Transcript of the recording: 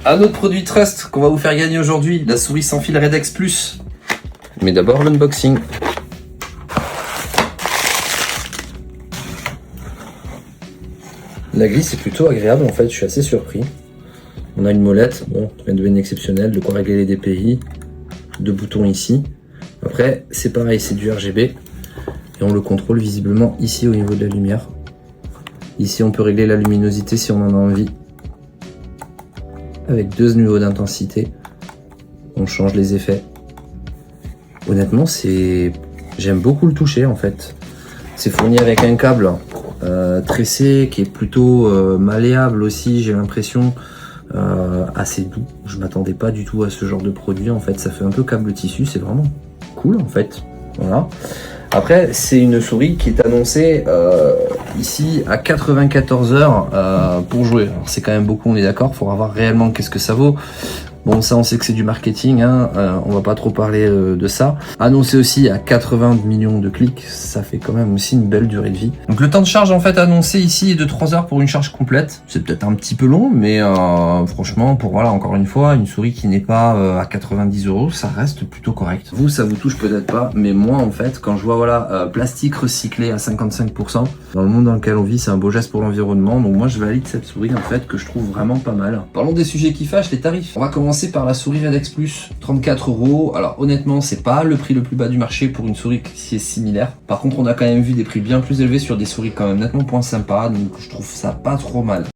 Un autre produit Trust qu'on va vous faire gagner aujourd'hui, la souris sans fil Redex Plus. Mais d'abord l'unboxing. La grille c'est plutôt agréable en fait, je suis assez surpris. On a une molette, bon, rien de bien exceptionnel, de quoi régler les DPI, 2 boutons ici. Après c'est pareil, c'est du RGB et on le contrôle visiblement ici au niveau de la lumière. Ici on peut régler la luminosité si on en a envie. Avec 2 niveaux d'intensité, on change les effets. Honnêtement, j'aime beaucoup le toucher en fait. C'est fourni avec un câble tressé qui est plutôt malléable aussi, j'ai l'impression, assez doux. Je m'attendais pas du tout à ce genre de produit en fait. Ça fait un peu câble tissu, c'est vraiment cool en fait. Voilà. Après, c'est une souris qui est annoncée ici à 94 heures pour jouer. Alors c'est quand même beaucoup, on est d'accord. Il faudra voir réellement qu'est-ce que ça vaut. Bon, ça on sait que c'est du marketing, hein, on va pas trop parler de ça. Annoncé aussi à 80 millions de clics, ça fait quand même aussi une belle durée de vie. Donc le temps de charge en fait annoncé ici est de 3 heures pour une charge complète. C'est peut-être un petit peu long, mais franchement, pour voilà, encore une fois, une souris qui n'est pas à 90 €, ça reste plutôt correct. Vous, ça vous touche peut-être pas, mais moi en fait, quand je vois voilà, plastique recyclé à 55%, dans le monde dans lequel on vit, c'est un beau geste pour l'environnement. Donc moi je valide cette souris en fait que je trouve vraiment pas mal. Parlons des sujets qui fâchent, les tarifs. On va commencer par la souris Redex Plus, 34 €. Alors honnêtement, c'est pas le prix le plus bas du marché pour une souris qui est similaire. Par contre, on a quand même vu des prix bien plus élevés sur des souris quand même nettement moins sympas, donc je trouve ça pas trop mal.